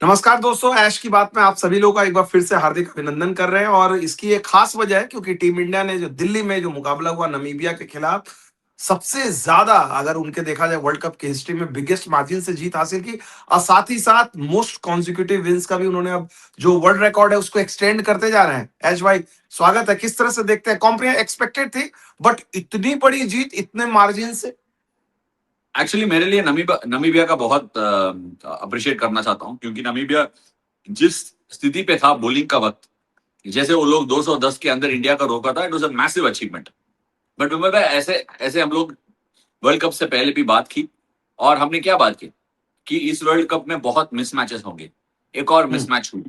नमस्कार दोस्तों, ऐश की बात में आप सभी लोगों का एक बार फिर से हार्दिक अभिनंदन कर रहे हैं और इसकी एक खास वजह है क्योंकि टीम इंडिया ने जो दिल्ली में जो मुकाबला हुआ नामीबिया के खिलाफ सबसे ज्यादा अगर उनके देखा जाए वर्ल्ड कप की हिस्ट्री में बिगेस्ट मार्जिन से जीत हासिल की और साथ ही साथ मोस्ट कॉन्जिक्यूटिव विंस का भी उन्होंने अब जो वर्ल्ड रिकॉर्ड है उसको एक्सटेंड करते जा रहे हैं। ऐश भाई, स्वागत है। किस तरह से देखते हैं? कॉम्प्रिहें एक्सपेक्टेड थी बट इतनी बड़ी जीत इतने मार्जिन से? एक्चुअली मेरे लिए नमीबिया का बहुत अप्रिशिएट करना चाहता हूँ, क्योंकि नमीबिया जिस स्थिति पे था बॉलिंग का वक्त, जैसे वो लोग 210 के अंदर इंडिया का रोका था, it was a massive achievement. But Vimal भाई, ऐसे ऐसे हम लोग वर्ल्ड कप से पहले भी बात की, और हमने क्या बात की कि इस वर्ल्ड कप में बहुत मिसमैचेस होंगे। एक और हम्म। मिसमैच हुई,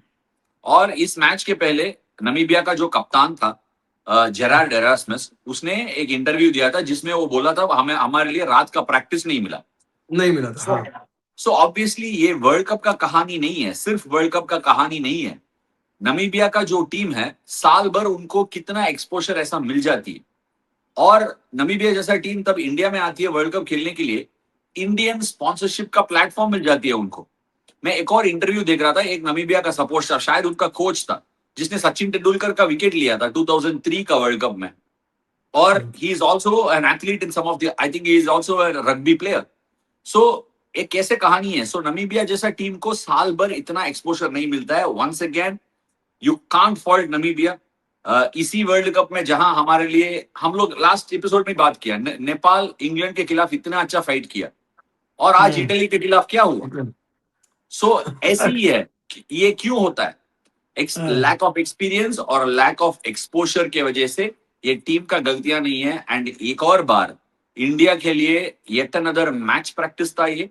और इस मैच के पहले नमीबिया का जो कप्तान था जेरार्ड एरास्मस, उसने एक इंटरव्यू दिया था जिसमें वो बोला था हमें हमारे लिए रात का प्रैक्टिस नहीं मिला। नहीं मिला था, सो हाँ। सो ऑब्वियसली ये वर्ल्ड कप का कहानी नहीं है, सिर्फ वर्ल्ड कप का कहानी नहीं है। नमीबिया का जो टीम है, साल भर उनको कितना एक्सपोजर ऐसा मिल जाती है, और नमीबिया जैसा टीम तब इंडिया में आती है वर्ल्ड कप खेलने के लिए, इंडियन स्पॉन्सरशिप का प्लेटफॉर्म मिल जाती है उनको। मैं एक और इंटरव्यू देख रहा था, एक नमीबिया का सपोर्ट था, शायद उनका कोच था, जिसने सचिन तेंदुलकर का विकेट लिया था 2003 का वर्ल्ड कप में, और hmm. He is also an athlete in some of the, I think he is also a rugby player. So एक कैसे कहानी है। सो नमीबिया जैसा टीम को साल भर इतना एक्सपोजर नहीं मिलता है। Once again, you can't fault Namibia. इसी वर्ल्ड कप में जहां हमारे लिए, हम लोग लास्ट एपिसोड में बात किया, नेपाल इंग्लैंड के खिलाफ इतना अच्छा फाइट किया, और आज हम्म। इटली के खिलाफ क्या हुआ। सो ऐसे ही है, ये क्यों होता है? हाँ। लैक ऑफ एक्सपीरियंस और लैक ऑफ एक्सपोजर के वजह से। ये टीम का गलतियां नहीं है। एंड एक और बार इंडिया के लिए येट अनदर मैच प्रैक्टिस था ये।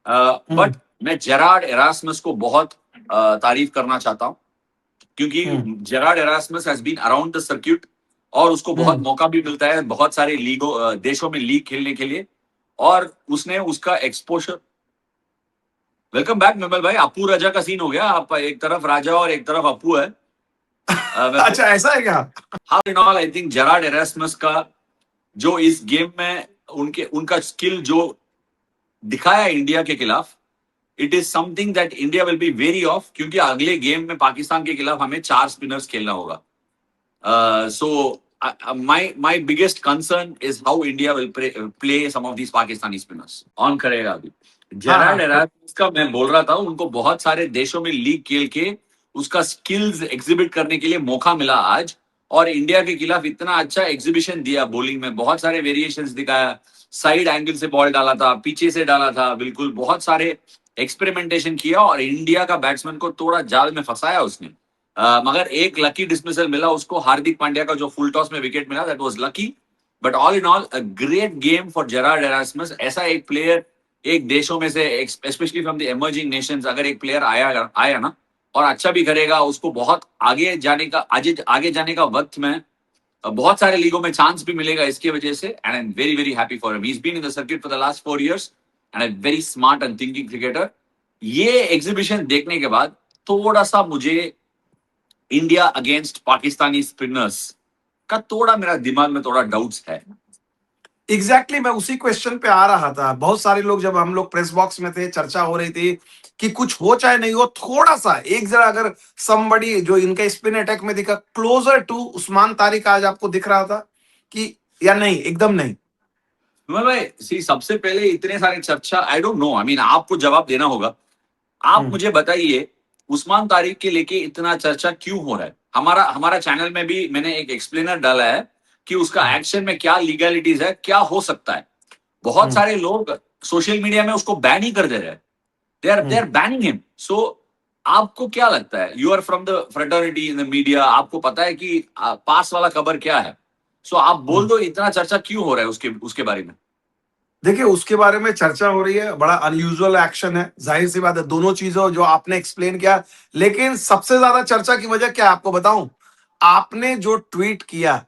हम्म। बट मैं जेरार्ड एरास्मस को बहुत तारीफ करना चाहता हूं, क्योंकि hmm. Gerard Erasmus has been around the circuit, और उसको बहुत हम्म। मौका भी मिलता है बहुत सारे लीगों देशों में लीग खेलने के लिए, और उसने उसका एक्सपोजर। वेलकम बैक निर्मल भाई, अप्पू राजा का सीन हो गया, आप एक तरफ राजा और एक तरफ अप्पू है। अच्छा, ऐसा है क्या? How in all, I think Gerard Erasmus का जो इस गेम में उनका स्किल जो दिखाया इंडिया के खिलाफ, it is something that India will be very of, क्योंकि अगले गेम में पाकिस्तान के खिलाफ हमें 4 स्पिनर्स खेलना होगा। सो my biggest concern is how India will play some of these Pakistani spinners. On करेगा अभी हाँ, जेराल्ड हाँ। एरास्मस का, मैं बोल रहा था उनको बहुत सारे देशों में लीग खेल के उसका स्किल्स एग्जिबिट करने के लिए मौका मिला आज, और इंडिया के खिलाफ इतना अच्छा एग्जीबिशन दिया। बॉलिंग में बहुत सारे वेरिएशंस दिखाया, साइड एंगल से बॉल डाला था, पीछे से डाला था, बिल्कुल बहुत सारे एक्सपेरिमेंटेशन किया, और इंडिया का बैट्समैन को थोड़ा जाल में फंसाया उसने। मगर एक लकी डिसमिसल मिला उसको, हार्दिक पांड्या का जो फुल टॉस में विकेट मिला, that was lucky. But all in all a great game for Gerard Erasmus. ऐसा एक प्लेयर, एक देशों में से, specially from the emerging nations, अगर एक प्लेयर आया आया ना और अच्छा भी करेगा, उसको बहुत आगे जाने का वक्त में बहुत सारे लीगों में चांस भी मिलेगा इसकी वजह से। And I am very very happy for him. He is been in the circuit for the last 4 years, and I very smart and thinking cricketer. ये एग्जीबिशन देखने के बाद थोड़ा सा मुझे इंडिया अगेंस्ट पाकिस्तानी स्पिनर्स का थोड़ा मेरा दिमाग में थोड़ा डाउट्स है। एग्जैक्टली, मैं उसी क्वेश्चन पे आ रहा था। बहुत सारे लोग, जब हम लोग प्रेस बॉक्स में थे, चर्चा हो रही थी कि कुछ हो चाहे नहीं हो, थोड़ा सा एक जरा अगर समबड़ी जो इनका स्पिन अटैक में दिखा क्लोजर टू उस्मान तारिक, आज आपको दिख रहा था कि या नहीं? एकदम नहीं। विमल भाई, सी सबसे पहले इतने सारे चर्चा, आई डोंट नो, आई मीन आपको जवाब देना होगा। आप हम्म। मुझे बताइए, उस्मान तारिक के लेके इतना चर्चा क्यों हो रहा है? हमारा हमारा चैनल में भी मैंने एक एक्सप्लेनर डाला है कि उसका हम्म। एक्शन में क्या लीगलिटीज है, क्या हो सकता है। बहुत हम्म। सारे लोग सोशल मीडिया में उसको बैन ही कर दे रहे हैं। They are banning him. So आपको क्या लगता है? You are from the fraternity in the media, आपको पता है कि पास वाला खबर क्या है। सो आप बोल हम्म। दो, इतना चर्चा क्यों हो रहा है उसके उसके बारे में? देखिए, उसके बारे में चर्चा हो रही है, बड़ा अनयूजुअल एक्शन है, जाहिर सी बात है, दोनों चीजों जो आपने एक्सप्लेन किया। लेकिन सबसे ज्यादा चर्चा की वजह क्या है आपको बताऊं? आपने जो ट्वीट किया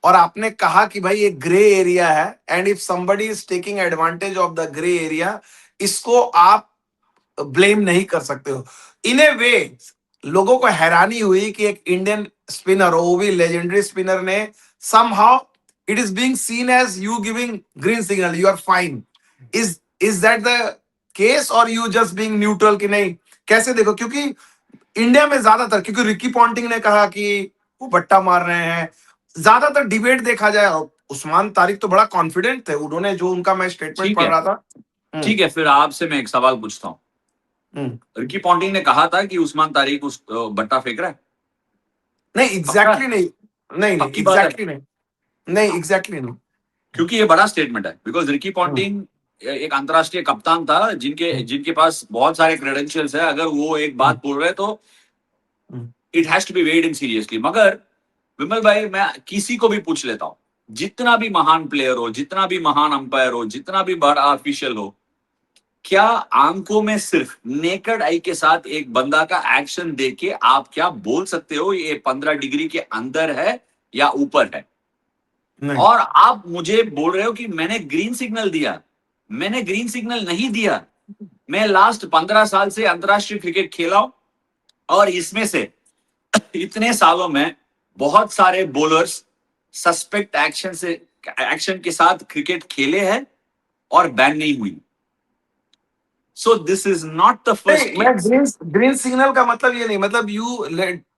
और आपने कहा कि भाई ये ग्रे एरिया है, and if somebody is taking advantage of the grey area, इसको आप ब्लेम नहीं कर सकते हो। इन ए वे लोगों को हैरानी हुई कि एक इंडियन स्पिनर, वो भी लेजेंडरी स्पिनर ने, somehow it is being seen as you giving green signal, you are fine. Is that the case or you just being neutral कि नहीं, कैसे देखो, क्योंकि इंडिया में ज्यादातर, क्योंकि रिकी पॉन्टिंग ने कहा कि वो बट्टा मार रहे हैं, ज्यादातर डिबेट देखा जाए, और उस्मान तारिक तो बड़ा कॉन्फिडेंट थे, उन्होंने जो उनका मैं स्टेटमेंट ठीक पढ़ है, रहा था। हम्म। ठीक है, फिर आपसे मैं एक सवाल पूछता हूँ। हम्म। रिकी पॉन्टिंग ने कहा था कि उस्मान तारिक उस बट्टा फेंक रहा है? नहीं पक्का? एग्जैक्टली नहीं, नहीं नहीं पक्की बात है? एग्जैक्टली नहीं, नहीं एग्जैक्टली नहीं। क्योंकि ये बड़ा स्टेटमेंट है, बिकॉज रिकी हम्म। पॉन्टिंग एक अंतरराष्ट्रीय कप्तान था, जिनके हम्म। जिनके पास बहुत सारे क्रेडेंशियल्स है। अगर वो एक हम्म। बात बोल रहे हैं तो hmm. It has to be weighed in seriously. मगर विमल भाई, मैं किसी को भी पूछ लेता हूं, जितना भी महान प्लेयर हो, जितना भी महान अंपायर हो, जितना भी बड़ा ऑफिशियल हो, क्या आंखों में सिर्फ नेकेड आई के साथ एक बंदा का एक्शन देख के आप क्या बोल सकते हो ये 15 डिग्री के अंदर है या ऊपर है? नहीं। और आप मुझे बोल रहे हो कि मैंने ग्रीन सिग्नल दिया। मैंने ग्रीन सिग्नल नहीं दिया। मैं लास्ट 15 साल से अंतरराष्ट्रीय क्रिकेट खेला हूं, और इसमें से इतने सालों में बहुत सारे बॉलर्स सस्पेक्ट एक्शन के साथ क्रिकेट खेले हैं और बैन नहीं हुई। So this is not the first नहीं, मैं केस। ग्रीन ग्रीन सिग्नल का मतलब ये नहीं, मतलब you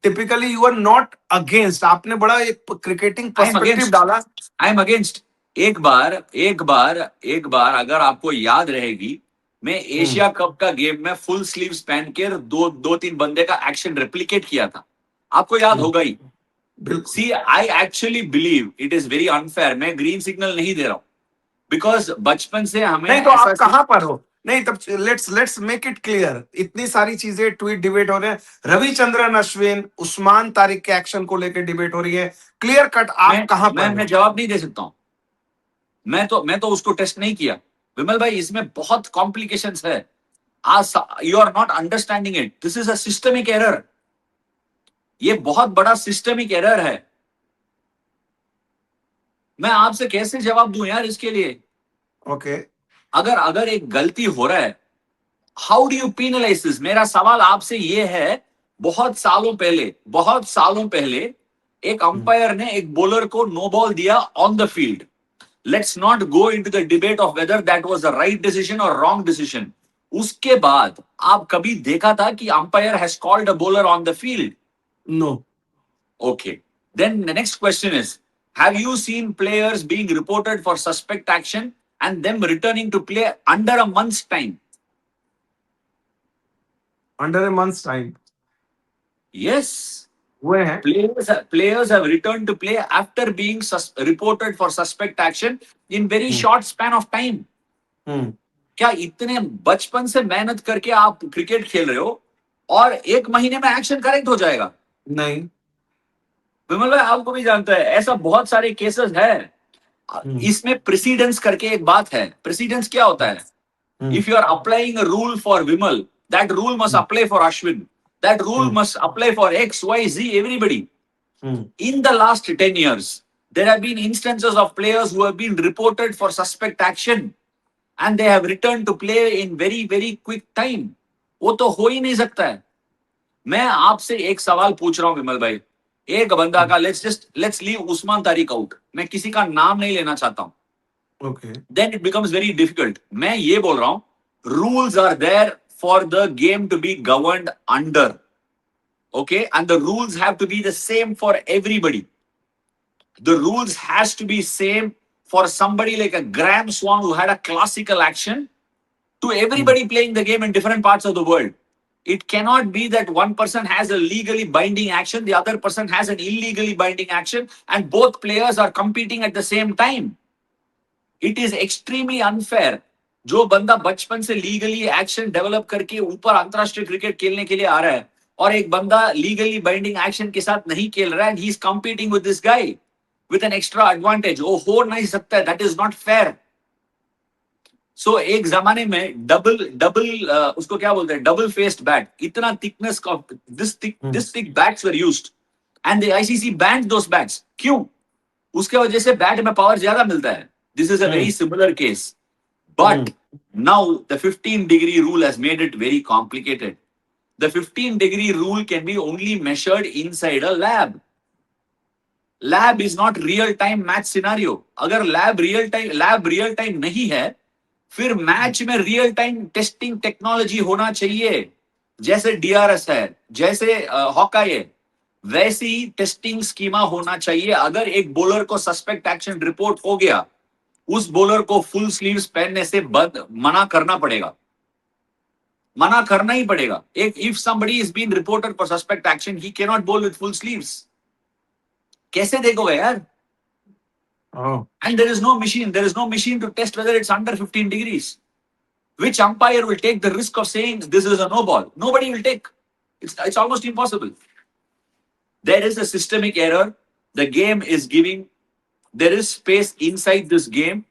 typically you are not against, आपने बड़ा एक cricketing I am perspective against. डाला। I am against. एक बार अगर आपको याद रहेगी, मैं हम्म। एशिया कप का गेम में फुल स्लीव्स पहन के दो दो तीन बंदे का एक्शन रेप्लिकेट किया था। आपको याद हम्म। होगा ही। बिल्कुल। See, I actually believe it is very unfair. मैं ग्रीन सिग्नल नहीं दे रहा हूं, बिकॉज बचपन से हमें नहीं तो ऐसा आप कहां पर हो? नहीं तब let's let's make it clear, इतनी सारी चीजें ट्वीट डिबेट हो रहे हैं, रविचंद्रन अश्विन उस्मान तारिक के एक्शन को लेकर डिबेट हो रही है, क्लियर कट, आप मैं कहां मैं पर मैं हो? जवाब नहीं दे सकता हूं। मैं तो उसको टेस्ट नहीं किया। विमल भाई, इसमें बहुत कॉम्प्लिकेशंस है। आज you are not understanding it. This is a systemic error. ये बहुत बड़ा सिस्टमिक एरर है। मैं आपसे कैसे जवाब दूं यार इसके लिए? ओके। अगर अगर एक गलती हो रहा है, how do you penalised this? मेरा सवाल आपसे ये है। बहुत सालों पहले एक अंपायर ने एक बॉलर को नो बॉल दिया on the field. Let's not go into the debate of whether that was the right decision और रॉन्ग डिसीजन। उसके बाद आप कभी देखा था कि umpire has called a bowler on the field? No. Okay. Then the next question is, have you seen players being reported for suspect action and them returning to play under a month's time? Under A months time Yes. हुए हैं। Players have returned to play after being reported for suspect action in very hmm. short span of time. हम्म। क्या इतने बचपन से मेहनत करके आप cricket खेल रहे हो और 1 महीने में एक्शन करेक्ट हो जाएगा? नहीं। विमल भाई, आपको भी जानता है ऐसा बहुत सारे केसेस है। हम्म। इसमें प्रेसिडेंस करके एक बात है। प्रेसिडेंस क्या होता है? हम्म। If you are applying a rule for Vimal, that rule must hmm. apply for Ashwin. That rule hmm. must apply for X, Y, Z, everybody. Hmm. In the last 10 years, there have been instances of players who have been reported for suspect action and they have returned to play in very, very quick time. वो तो हो ही नहीं सकता है। मैं आपसे एक सवाल पूछ रहा हूं विमल भाई। एक बंदा का let's leave Usman Tariq out. मैं किसी का नाम नहीं लेना चाहता हूं। Okay. Then it becomes very difficult. मैं ये बोल रहा हूं, rules are there for the game to be governed under. Okay, and the rules have to be the same for everybody. The rules has to be same for somebody like a Graham Swan who had a classical action to everybody playing the game in different parts of the world. It cannot be that one person has a legally binding action, the other person has an illegally binding action, and both players are competing at the same time. It is extremely unfair. जो बंदा बचपन से legally action develop करके ऊपर अंतरराष्ट्रीय cricket खेलने के लिए आ रहा है और एक बंदा लीगली बाइंडिंग एक्शन के साथ नहीं खेल रहा है, he is competing with this guy with an extra advantage, वो हो नहीं सकता है। That is not fair. So एक जमाने में डबल डबल उसको क्या बोलते हैं, डबल फेस्ड बैट, इतना थिकनेस का this thick bats were used and the ICC banned those bats. क्यों? उसके वजह से बैट में पावर ज्यादा मिलता है। This is a very similar case. But now the 15-degree rule has made it very complicated. The 15-degree rule can be only measured inside a lab. Lab is not real-time match scenario. अगर lab real time नहीं है, फिर match में real time testing technology होना चाहिए. जैसे DRS है, जैसे हॉकाई है, वैसी ही टेस्टिंग स्कीमा होना चाहिए। अगर एक बॉलर को सस्पेक्ट एक्शन रिपोर्ट हो गया, उस बॉलर को फुल स्लीव्स पहनने से मना करना पड़ेगा, मना करना ही पड़ेगा। एक if somebody is been reported for suspect action, he can not bowl with full sleeves. कैसे देखोगे यार? Oh. And there is no machine to test whether it's under 15 degrees. Which umpire will take the risk of saying this is a no ball? Nobody will take. It's almost impossible. There is a systemic error. The game is giving, there is space inside this game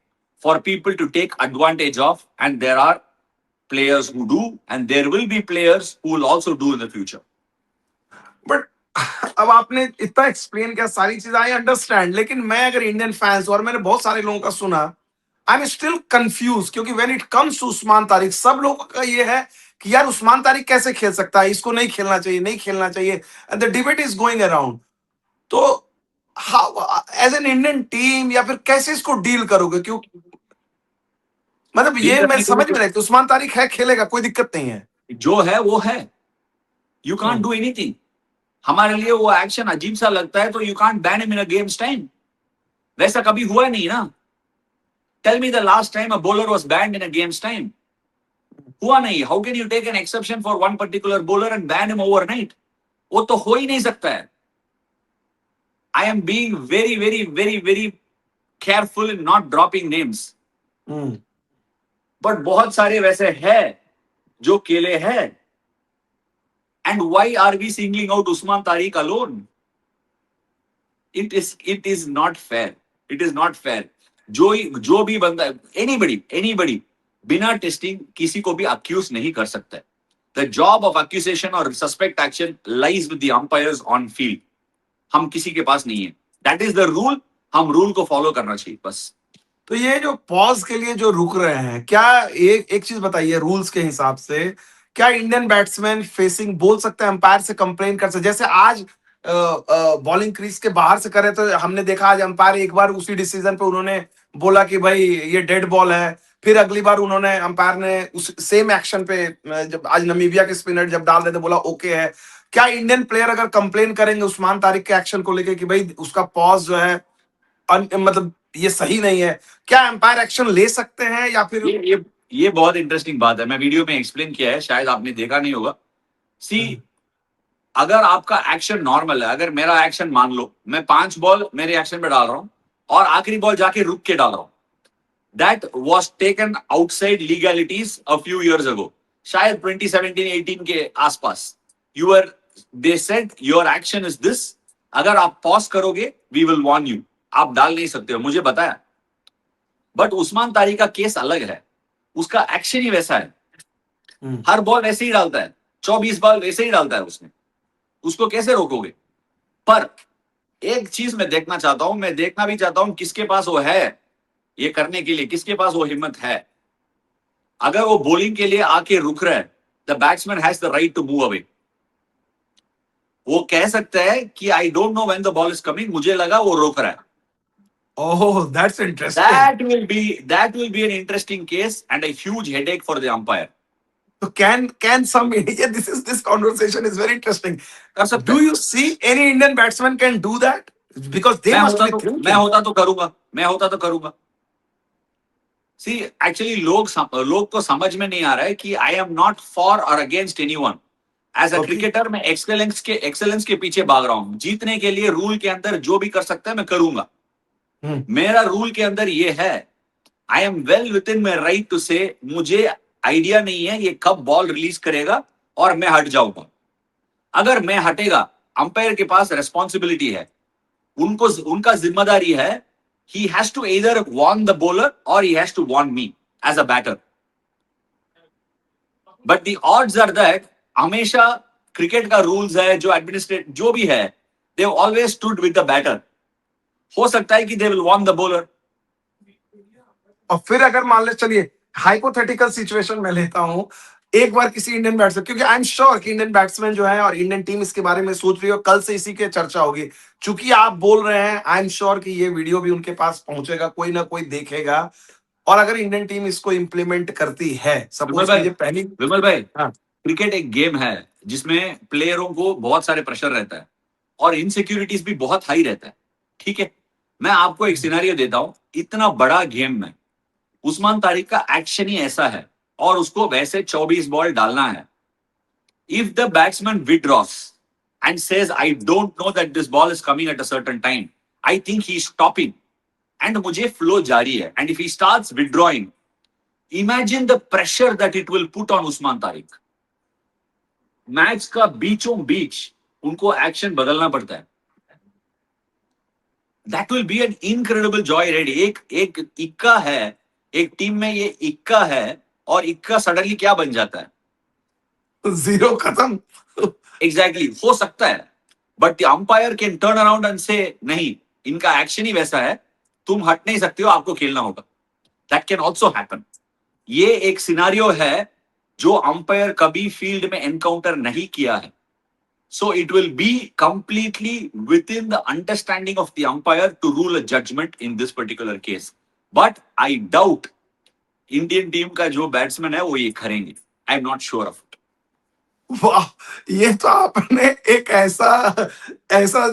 for people to take advantage of, and there are players who do, and there will be players who will also do in the future. But अब आपने इतना explain किया सारी चीजें, I understand, लेकिन मैं अगर Indian fans और मैंने बहुत सारे लोगों का सुना, आई एम स्टिल कंफ्यूज, क्योंकि when it comes to Usman Tariq, सब लोगों का ये है कि यार उस्मान तारिक कैसे खेल सकता है, इसको नहीं खेलना चाहिए, नहीं खेलना चाहिए, and the debate is going around. तो how as an Indian team, या फिर कैसे इसको डील करोगे? क्यों, मतलब डील ये मैं करने के समझ में लिए नहीं, तो उस्मान तारिक है, खेलेगा, कोई दिक्कत नहीं है। जो है वो है, you can't hmm, do anything. हमारे लिए वो एक्शन अजीब सा लगता है, तो you can't ban him in a game's time. वैसा कभी हुआ नहीं ना। Tell me the last time a bowler was banned in a game's time. हुआ नहीं। How can you take an exception for one particular bowler and ban him overnight? वो तो हो ही नहीं सकता है। I am being very very very very careful in not dropping names, hmm, but बहुत सारे वैसे हैं जो केले हैं। And why are we singling out Usman Tariq alone? It is not fair, it is not fair. जो भी बंदा, एनीबडी बिना टेस्टिंग किसी को भी अक्यूज नहीं कर सकता है। द जॉब ऑफ अक्यूजेशन और suspect action lies with the umpires on field. हम किसी के पास नहीं है। That is the rule. हम रूल को फॉलो करना चाहिए बस। तो ये जो पॉज के लिए जो रुक रहे हैं, क्या एक एक चीज बताइए, रूल्स के हिसाब से क्या इंडियन बैट्समैन फेसिंग बोल सकते हैं, अंपायर से कंप्लेन कर सकते? जैसे आज बॉलिंग क्रीज के बाहर से करे, तो हमने देखा आज अंपायर एक बार उसी डिसीजन पे उन्होंने बोला कि भाई ये डेड बॉल है, फिर अगली बार उन्होंने, अंपायर ने उस सेम एक्शन पे जब आज नमीबिया के स्पिनर जब डाल देते, बोला ओके है। क्या इंडियन प्लेयर अगर कंप्लेन करेंगे उस्मान तारिक के एक्शन को लेके कि भाई उसका पॉज जो है मतलब ये सही नहीं है, क्या एम्पायर एक्शन ले सकते हैं या फिर? ये बहुत इंटरेस्टिंग बात है। मैं वीडियो में एक्सप्लेन किया है, शायद आपने देखा नहीं होगा। सी, अगर आपका एक्शन नॉर्मल है, अगर मेरा एक्शन मान लो मैं 5 बॉल मेरे एक्शन पे डाल रहा हूं और आखिरी बॉल जाके रुक के डाल रहा हूं, that was taken outside legalities a few years ago, शायद 2017-18 के आसपास। Your they said your action is this, अगर आप पॉज करोगे वी विल वार्न यू, आप डाल नहीं सकते हो, मुझे बताया। बट उस्मान तारिक का केस अलग है, उसका एक्शन ही वैसा है, हर बॉल वैसे ही डालता है, 24 बॉल वैसे ही डालता है उसने, उसको कैसे रोकोगे? पर एक चीज मैं देखना चाहता हूं, मैं देखना भी चाहता हूं किसके पास वो है ये करने के लिए, किसके पास वो हिम्मत है। अगर वो बॉलिंग के लिए आके रुक रहा है, the batsman has the right to move away. वो कह सकता है कि I don't know when the ball is coming, मुझे लगा वो रोक रहा है। Oh, that's interesting. That will be an interesting case and a huge headache for the umpire. तो can some, yeah, this conversation is very interesting. कर सकता Do है। you see any Indian batsman can do that? Because they मैं must होता be तो thinking. मैं होता तो करूंगा, मैं होता तो करूंगा। सी, एक्चुअली लोग को समझ में नहीं आ रहा है कि आई एम नॉट फॉर और against anyone. As a Okay. Cricketer मैं एक्सेलेंस के पीछे भाग रहा हूं। जीतने के लिए रूल के अंदर जो भी कर सकता है मैं करूंगा। मेरा रूल के अंदर ये है, I am well within my right to say मुझे आइडिया नहीं है ये कब बॉल रिलीज करेगा और मैं हट जाऊंगा। अगर मैं हटेगा, अंपायर के पास रेस्पॉन्सिबिलिटी है, उनका जिम्मेदारी है। He has to either warn the bowler और he has to warn me as a batter. But the odds are that, हमेशा क्रिकेट का रूल्स है, जो एडमिनिस्ट्रेट जो भी है, they always stood with the batter. हो सकता है कि they will warn the bowler. और फिर अगर मान ले, चलिए हाइपोथेटिकल सिचुएशन में लेता हूं, एक बार किसी इंडियन बैट्समैन, क्योंकि आई एम श्योर कि इंडियन बैट्समैन जो है और इंडियन टीम इसके बारे में सोच रही है, और कल से इसी की चर्चा होगी। चूंकि आप बोल रहे हैं, आई एम श्योर कि ये वीडियो भी उनके पास पहुंचेगा, कोई ना कोई देखेगा। और अगर इंडियन टीम इसको इंप्लीमेंट करती है, विमल सपोज भाई, कीजिए पहली। विमल भाई, हाँ, क्रिकेट एक गेम है जिसमें प्लेयरों को बहुत सारे प्रेशर रहता है और इनसिक्योरिटीज भी बहुत हाई रहता है, ठीक है। मैं आपको एक सिनेरियो देता हूं, इतना बड़ा गेम में उस्मान तारिक का एक्शन ही ऐसा है और उसको वैसे 24 बॉल डालना है। If the batsman withdraws and says, I don't know that this ball is coming at a certain time, I think he's stopping and मुझे flow जारी है. And if he starts withdrawing, imagine the pressure that it will put on Usman Tariq. Match का बीचों बीच उनको action बदलना पड़ता है. That will be an incredible joy ready. एक इक्का है, एक टीम में ये इक्का है और इक्का सडनली क्या बन जाता है? जीरो खत्म. एग्जैक्टली हो सकता है, but the umpire can turn around and से नहीं, इनका एक्शन ही वैसा है, तुम हट नहीं सकते हो, आपको खेलना होगा. That can also happen. ये एक सिनारियो है जो अंपायर कभी फील्ड में एनकाउंटर नहीं किया है. So it will be completely within the understanding of the umpire to rule a judgement in this particular case. But I doubt Indian team का जो बैट्समैन है वो ये करेंगे. I am not sure of. वाह, ये तो आपने एक ऐसा ऐसा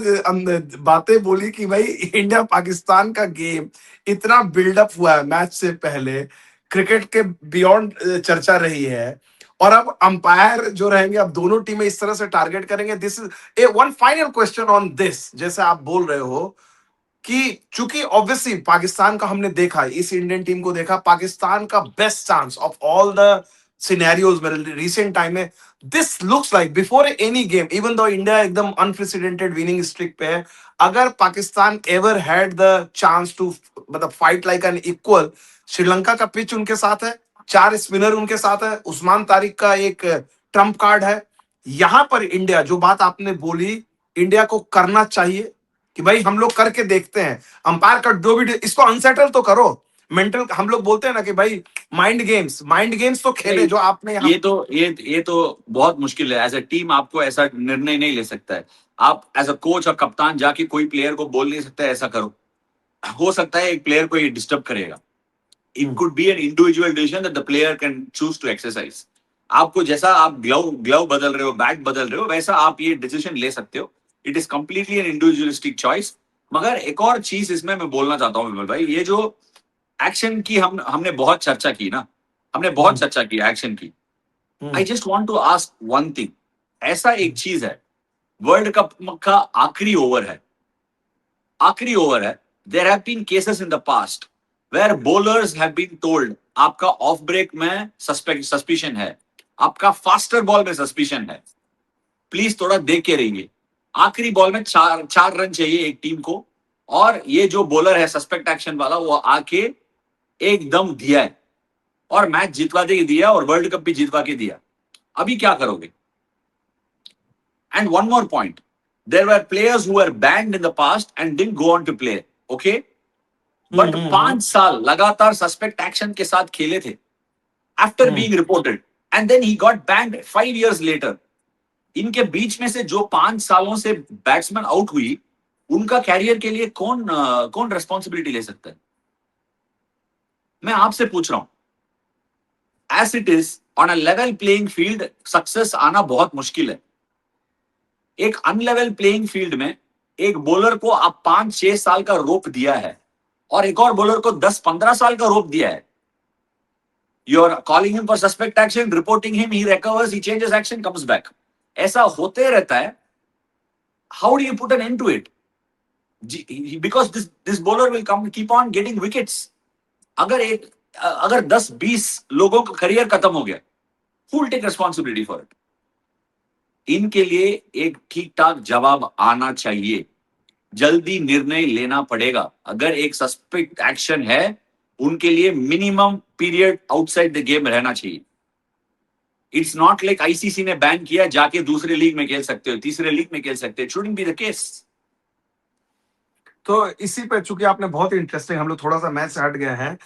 बातें बोली कि भाई इंडिया पाकिस्तान का गेम इतना बिल्डअप हुआ है मैच से पहले, क्रिकेट के बियॉन्ड चर्चा रही है, और अब अंपायर जो रहेंगे, अब दोनों टीमें इस तरह से टारगेट करेंगे. This is a one final question on this. जैसे आप बोल रहे हो कि चूंकि ऑब्वियसली पाकिस्तान का हमने देखा, इस इंडियन टीम को देखा, पाकिस्तान का best chance of all the scenarios में रिसेंट टाइम में, this looks like before any game, even though India एकदम अनप्रेसिडेंटेड विनिंग स्ट्रिक पे है, अगर Pakistan ever had the chance to मतलब fight like an equal, Sri Lanka का पिच उनके साथ है, 4 स्पिनर उनके साथ है, उस्मान तारिक का एक ट्रम्प कार्ड है. यहां पर इंडिया, जो बात आपने बोली, इंडिया को करना चाहिए कि भाई हम लोग करके देखते हैं, अंपायर का जो भी, इसको अनसेटल तो करो. मेंटल, हम लोग बोलते हैं ना कि भाई माइंड गेम्स तो खेले जो आपने यहाँ. ये तो बहुत मुश्किल है. एज अ टीम आपको ऐसा निर्णय नहीं ले सकता है. आप एज अ कोच और कप्तान जाके कोई प्लेयर को बोल नहीं सकता ऐसा करो. हो सकता है एक प्लेयर को ये डिस्टर्ब करेगा. It could be an individual decision that the player can choose to exercise. आपको जैसा आप ग्लव बदल रहे हो, बैट बदल रहे हो, वैसा आप ये डिसीजन ले सकते हो. It is completely an individualistic choice. मगर एक और चीज इसमें मैं बोलना चाहता हूँ विमल भाई, ये जो एक्शन की हमने बहुत चर्चा की ना, हमने बहुत चर्चा की एक्शन की. I just want to ask one thing. ऐसा एक चीज है, वर्ल्ड कप का आखिरी ओवर है. There have been cases in the past where bowlers have been told आपका ऑफ ब्रेक में सस्पिशन है, आपका फास्टर बॉल में सस्पिशन है, प्लीज थोड़ा देख के रहिए. आखिरी बॉल में चार रन चाहिए एक टीम को, और ये जो बॉलर है सस्पेक्ट एक्शन वाला, वो आके एकदम दिया है और मैच जितवा के दिया और वर्ल्ड कप भी जितवा के दिया. अभी क्या करोगे? And one more point, there were players who were banned in the past and didn't go on to play, okay, but 5 साल लगातार सस्पेक्ट एक्शन के साथ खेले थे after being reported, and then he got banned 5 years later. इनके बीच में से जो 5 सालों से बैट्समैन आउट हुई, उनका कैरियर के लिए कौन रेस्पॉन्सिबिलिटी ले सकता है? मैं आपसे पूछ रहा हूं. As it is on a level playing field success आना बहुत मुश्किल है. एक अनलेवल प्लेइंग फील्ड में एक बॉलर को आप 5-6 साल का रोप दिया है और एक और बॉलर को 10-15 साल का रोप दिया है. You are calling him for suspect action, reporting him, he recovers, he changes action, comes back. ऐसा होते रहता है. How do you put an end to it? Because this bowler will come keep on getting wickets. अगर 10-20 लोगों का career खत्म हो गया, who will take responsibility for it? इनके लिए एक ठीक ठाक जवाब आना चाहिए. जल्दी निर्णय लेना पड़ेगा. अगर एक सस्पेक्ट एक्शन है, उनके लिए minimum period outside the game रहना चाहिए. इट्स नॉट लाइक आईसीसी ने बैन किया, जाके दूसरे लीग में खेल सकते हो, तीसरे लीग में खेल सकते हो. Shouldn't be the case. तो इसी पे चूंकि आपने बहुत इंटरेस्टिंग, हम लोग थोड़ा सा मैच से हट गए हैं,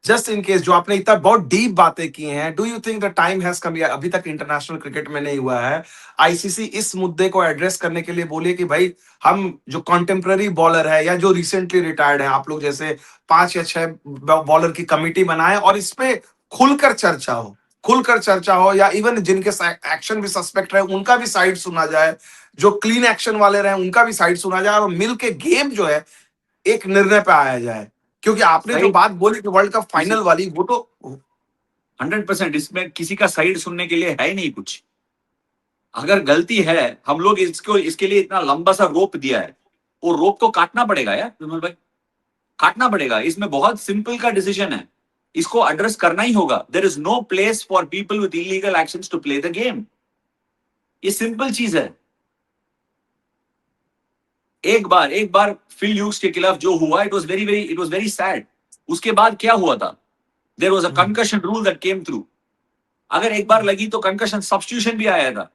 जस्ट इन केस जो आपने इतना बहुत डीप बातें की हैं, do you think the time has come, या अभी तक इंटरनेशनल क्रिकेट में नहीं हुआ है, आईसीसी इस मुद्दे को एड्रेस करने के लिए बोलिए कि भाई हम जो कॉन्टेम्प्ररी बॉलर है या जो रिसेंटली रिटायर्ड है, आप लोग जैसे 5 या 6 बॉलर की कमिटी बनाए और इस पे खुलकर चर्चा हो. खुलकर चर्चा हो, या इवन जिनके एक्शन भी सस्पेक्ट रहे उनका भी साइड सुना जाए, जो क्लीन एक्शन वाले रहे उनका भी साइड सुना जाए, और मिल के गेम जो है एक निर्णय पे आया जाए। क्योंकि आपने जो साइड बात बोली कि वर्ल्ड कप किसी फाइनल वाली, वो तो 100% इसमें किसी का साइड सुनने के लिए है ही नहीं कुछ। अगर गलती है, हम लोग इसको इसके लिए इतना लंबा सा रोप दिया है, वो रोप को काटना पड़ेगा यार विमल भाई, काटना पड़ेगा। इसमें बहुत सिंपल का डिसीजन है, इसको एड्रेस करना ही होगा। There is no place for people with illegal actions to play the game. ये सिंपल चीज है। एक बार फिल ह्यूग्स के खिलाफ जो हुआ, इट वाज वेरी सैड। उसके बाद क्या हुआ था? There was a concussion rule that came through. अगर एक बार लगी तो कंकशन सब्स्टिट्यूशन भी आया था।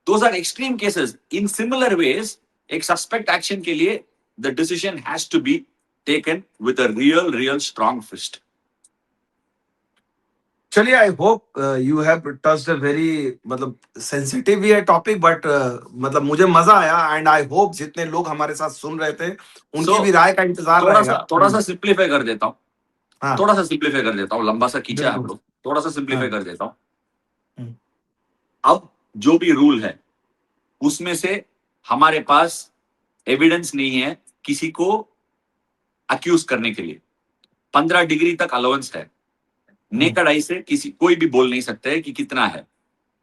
Those are extreme cases. In similar ways एक सस्पेक्ट एक्शन के लिए the decision has to be taken with a real strong fist. चलिए, I hope you have touched a very, मतलब सेंसिटिव भी है टॉपिक, बट मतलब मुझे मजा आया, एंड आई होप जितने लोग हमारे साथ सुन रहे थे सो उनकी भी राय का इंतजार रहेगा। थोड़ा सा सिंप्लीफाई कर देता हूं। हाँ, थोड़ा सा सिंप्लीफाई कर देता हूं, लंबा सा खींचा है हम बिल्कुल। लोग, थोड़ा सा सिंप्लीफाई हाँ। कर देता हूं। हम्म, अब जो भी रूल है उसमें से हमारे पास एविडेंस नहीं है किसी को अक्यूज करने के लिए। 15 डिग्री तक अलाउंस है। हम्म, नेकड आई से किसी कोई भी बोल नहीं सकते है कि कितना है।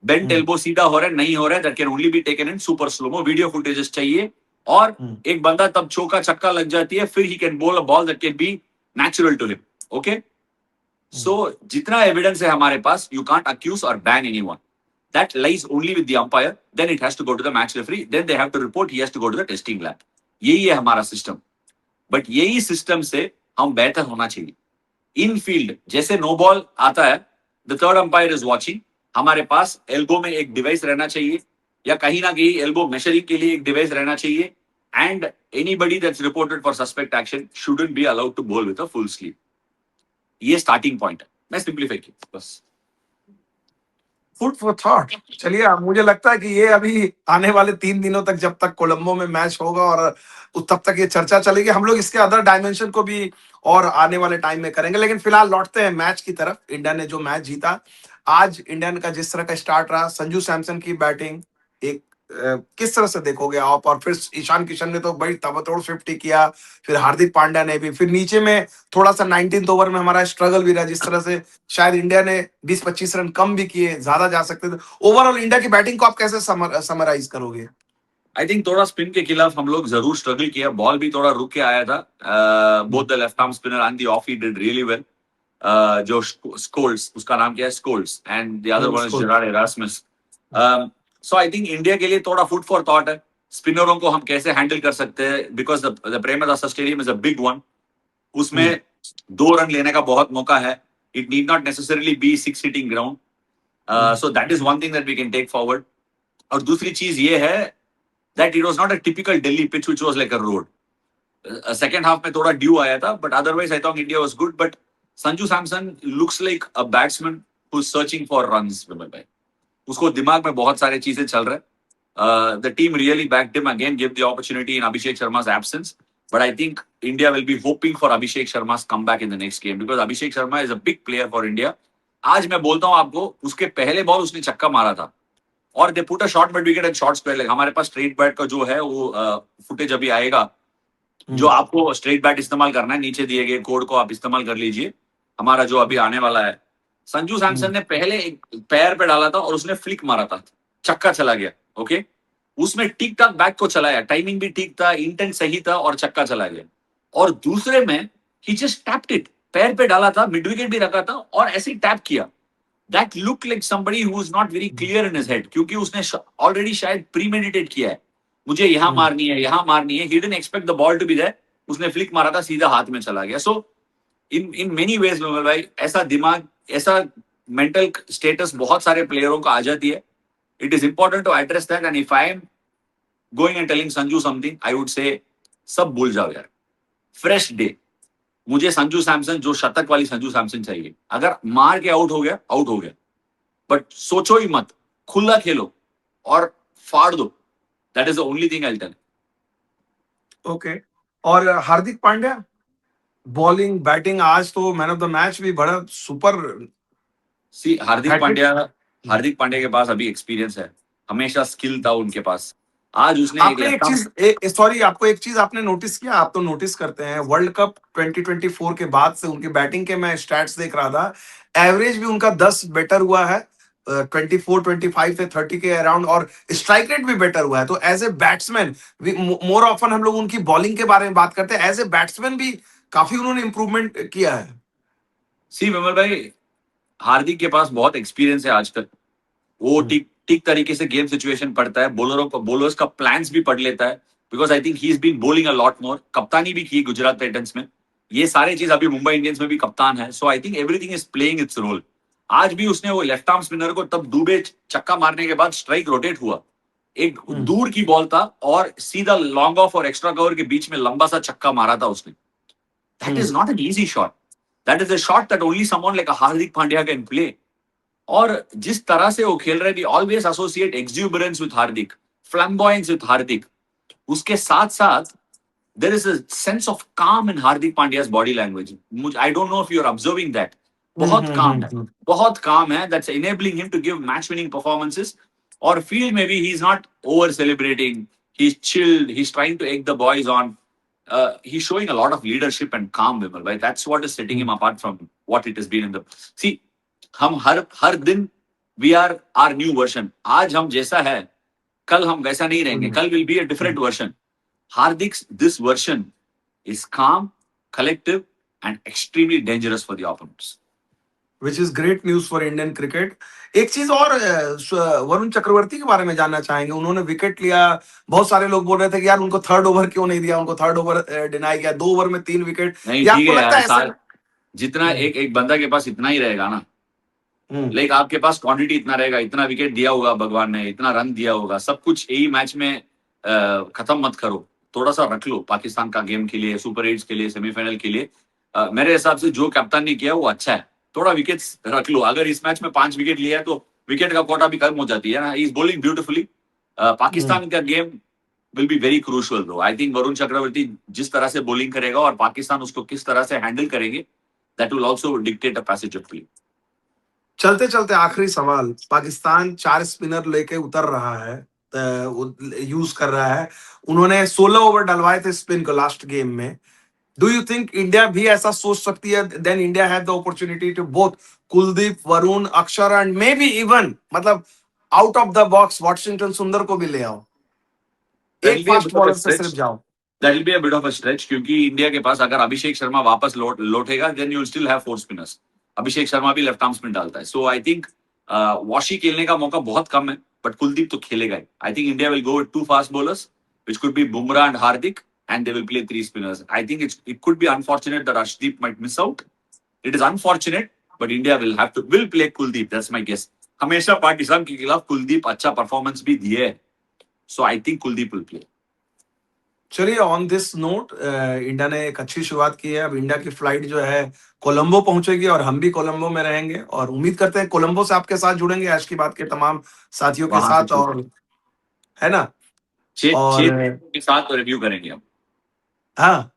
बेंट हम्म, एल्बो सीधा हो रहा है नहीं हो रहा है, that can only be taken in super slomo. Video footages चाहिए। और हम्म, एक बंदा तब चौका छक्का लग जाती है, फिर he can bowl a ball that can be natural to him. Okay, hmm, so जितना एविडेंस है हमारे पास, you can't accuse or ban anyone. That lies only with the umpire. Then it has to go to the match referee. Then they have to report. He has to go to the testing lab. यही है हमारा system. But यही system से हम बेहतर होना चाहिए। इन field जैसे नो बॉल आता है, the third umpire is watching. हमारे पास एल्बो में एक डिवाइस रहना चाहिए, या कहीं ना कहीं एल्बो मेजरिंग के लिए एक डिवाइस रहना चाहिए। And anybody that's reported for suspect action shouldn't be allowed to bowl with a full sleeve. ये स्टार्टिंग पॉइंट है। मैं सिंप्लीफाई किया बस। Food for thought. चलिए, अब मुझे लगता है कि ये अभी आने वाले 3 दिनों तक, जब तक कोलंबो में मैच होगा, और तब तक ये चर्चा चलेगी। हम लोग इसके अदर डायमेंशन को भी और आने वाले टाइम में करेंगे, लेकिन फिलहाल लौटते हैं मैच की तरफ। इंडिया ने जो मैच जीता आज, इंडियन का जिस तरह का स्टार्ट रहा, संजू सैमसन की बैटिंग एक किस तरह से देखोगे आप? और फिर ईशान किशन ने तो बड़ी ताबड़तोड़ 50 किया, फिर हार्दिक पांड्या ने भी, फिर नीचे में थोड़ा सा 19th ओवर में हमारा स्ट्रगल भी रहा, जिस तरह से शायद इंडिया ने 20-25 रन कम भी किए, ज्यादा जा सकते थे। ओवरऑल इंडिया की बैटिंग को आप कैसे समराइज करोगे? आई थिंक थोड़ा स्पिन के खिलाफ हम लोग जरूर स्ट्रगल किया। बॉल भी थोड़ा रुक के आया था। Both the left arm spinner and the off he did really well. जो स्कोल्स, उसका नाम क्या है, Scholes, and the other one is score. Gerard Erasmus. So I think India के लिए थोड़ा फूड फॉर थॉट है, स्पिनरों को हम कैसे हैंडल कर सकते हैं, because the Premadasa stadium is a big one. उसमें 2 रन लेने का बहुत मौका है। It need not necessarily be 6 hitting ground. So that is one thing that we can take forward. और दूसरी चीज ये है that it was not a typical Delhi pitch which was like a road. Second half में थोड़ा due आया था, but otherwise I thought India was good. But Sanju Samson looks like a batsman who's searching for runs. विमल भाई, उसको दिमाग में बहुत सारे चीजें चल रहे हैं। The team really backed him again, gave the opportunity in Abhishek Sharma's absence. But I think India will be hoping for Abhishek Sharma's comeback in the next game because Abhishek Sharma is a big player for India. आज मैं बोलता हूँ आपको, उसके पहले ball उसने छक्का मारा था, और they put a short mid wicket and short square leg. हमारे पास स्ट्रेट बैट का जो है वो फुटेज अभी आएगा। जो आपको स्ट्रेट बैट इस्तेमाल करना है, नीचे दिए गए कोड को आप इस्तेमाल कर लीजिए। हमारा जो अभी आने वाला है, संजू सैमसन ने पहले एक पैर पे डाला था और उसने फ्लिक मारा था, छक्का चला गया। ओके, उसमें ठीक ठाक बैट को चलाया, टाइमिंग भी ठीक था, इंटेंट सही था, और छक्का चला गया। और दूसरे में ही जस्ट टैप्ड इट, पैर पे डाला था, मिड विकेट भी रखा था, और ऐसे ही टैप किया। That look like somebody who is not very clear in his head, क्योंकि उसने ऑलरेडी शायद प्रीमेडिटेट किया है, मुझे यहां मारनी है, यहां मारनी है। He didn't expect the ball to be there. उसने फ्लिक मारा था, सीधा हाथ में चला गया। सो इन मेनी वेज विमल भाई, ऐसा दिमाग, ऐसा मेंटल स्टेटस बहुत सारे प्लेयरों का आ जाती है। It is important to address that. And if I am going and telling Sanju something, I would say सब भूल जाओ यार, फ्रेश डे। मुझे संजू सैमसन, जो शतक वाली संजू सैमसन चाहिए। अगर मार के आउट हो गया, आउट हो गया, बट सोचो ही मत, खुला खेलो और फाड़ दो। That is the only thing I tell. Okay. और हार्दिक पांड्या, बॉलिंग बैटिंग आज तो मैन ऑफ द मैच भी बड़ा सुपर सी हार्दिक हैट्रिक। पांड्या, हार्दिक पांड्या के पास अभी एक्सपीरियंस है, हमेशा स्किल था उनके पास। आज उसने एक आपने एक लेफ्ट आर्म, चीज, सॉरी, आपको एक चीज आपने नोटिस किया, आप तो नोटिस करते हैं, वर्ल्ड कप 2024 के बाद से उनकी बैटिंग के मैं स्टैट्स देख रहा था, एवरेज भी उनका 10 बेटर हुआ है, 24 25 से 30 के अराउंड, और स्ट्राइक रेट भी बेटर हुआ है। तो as a batsman, more often हम लोग उनकी बॉलिंग के बारे में बात करते हैं, एज ए बैट्समैन भी काफी उन्होंने इंप्रूवमेंट किया है। सी विमल भाई, हार्दिक के पास बहुत एक्सपीरियंस है आजकल। वो हम्म, ठीक ठीक तरीके से गेम सिचुएशन पढ़ता है, बॉलर्स का प्लान्स भी पढ़ लेता है, because I think he is been bowling a lot more. कप्तानी भी की गुजरात टाइटंस में, ये सारे चीज अभी मुंबई इंडियंस में भी कप्तान है। So I think everything is playing its role. आज भी उसने वो लेफ्ट आर्म स्पिनर को तब डूबे चक्का मारने के बाद स्ट्राइक रोटेट हुआ, एक हम्म, दूर की बॉल था और सीधा लॉन्ग ऑफ और एक्स्ट्रा कवर के बीच में लंबा सा छक्का मारा था उसने। That hmm, is not an easy shot, that is a shot that only someone like Hardik Pandya can play. और जिस तरह से वो खेल रहे थे, always associate exuberance with Hardik, flamboyance with Hardik. उसके साथ साथ there is a sense of calm in Hardik Pandya's body language. मुझे I don't no if you are observing that, बहुत काम है, हम्म। बहुत काम है, that's enabling him to give match winning performances. और फील्ड में भी he is not over celebrating, he is chilled, he is trying to egg the boys on, he is showing a lot of leadership and calm, Vimal, right? That's what is setting him apart from what it has been in the, see, हम हर दिन we are are new version. आज हम जैसा है, कल हम वैसा नहीं रहेंगे, हम्म, कल will be a different version. Hardik this version is calm, collective and extremely dangerous for the opponents. Which is great news for Indian cricket. एक चीज और, वरुण चक्रवर्ती के बारे में जानना चाहेंगे, उन्होंने विकेट लिया, बहुत सारे लोग बोल रहे थे कि यार उनको थर्ड ओवर क्यों नहीं दिया, उनको थर्ड ओवर डिनाई किया, 2 ओवर में 3 विकेट। नहीं या ठीक आपको है लगता यार, है ऐसे? साल जितना हम्म, एक एक बंदा के पास इतना ही रहेगा ना, हम्म, लाइक आपके पास क्वांटिटी इतना रहेगा, इतना विकेट दिया होगा भगवान ने, इतना रन दिया होगा, सब कुछ यही मैच में खत्म मत करो, थोड़ा सा रख लो पाकिस्तान का गेम के लिए, सुपर एट्स के लिए, सेमीफाइनल के लिए। मेरे हिसाब से जो कप्तान ने किया वो अच्छा है, थोड़ा विकेट्स रख लो। अगर इस मैच में 5 विकेट लिया है तो विकेट का कोटा भी कम हो जाती है ना। Is bowling beautifully. Hmm. Pakistan का game will be very crucial bro. I think Varun Chakravarthy जिस तरह से बॉलिंग करेगा और पाकिस्तान उसको किस तरह से हैंडल करेंगे, that will also dictate a passage of play. चलते चलते आखिरी सवाल, पाकिस्तान 4 स्पिनर लेके उतर रहा है, यूज कर रहा है, उन्होंने 16 ओवर डलवाए थे स्पिन को लास्ट गेम में। डू यू थिंक इंडिया भी ऐसा सोच सकती है? Then India have the opportunity to both Kuldeep, Varun, Akshar and maybe even, मतलब out of the box Washington Sundar को भी ले आओ, दैट एक will be a fast bit of a bowler से सिर्फ स्ट्रेच, जाओ। That will be a bit of a stretch, क्योंकि इंडिया के पास अगर अभिषेक शर्मा वापस लौटेगा, then you will still have 4 spinners. Abhishek Sharma भी लेफ्ट आर्म स्पिन डालता है, सो आई थिंक वॉशी खेलने का मौका बहुत कम है, बट कुलदीप तो खेलेगा ही। I think India will go with 2 fast bowlers, which could be Bumrah and Hardik, and they will play 3 spinners. I think it could be unfortunate that Arshdeep might miss out. It is unfortunate, but India will play Kuldeep. That's my guess. हमेशा पाकिस्तान के खिलाफ कुलदीप अच्छा performance भी दिए है, so I think Kuldeep will play. चलिए, on this note, India ने एक अच्छी शुरुआत की है। अब इंडिया की फ्लाइट जो है कोलंबो पहुंचेगी और हम भी कोलंबो में रहेंगे, और उम्मीद करते हैं कोलंबो से आपके साथ जुड़ेंगे, आज की बात के तमाम साथियों के वहां से साथ, और है ना? छह और छह के साथ रिव्यू करेंगे हम। हाँ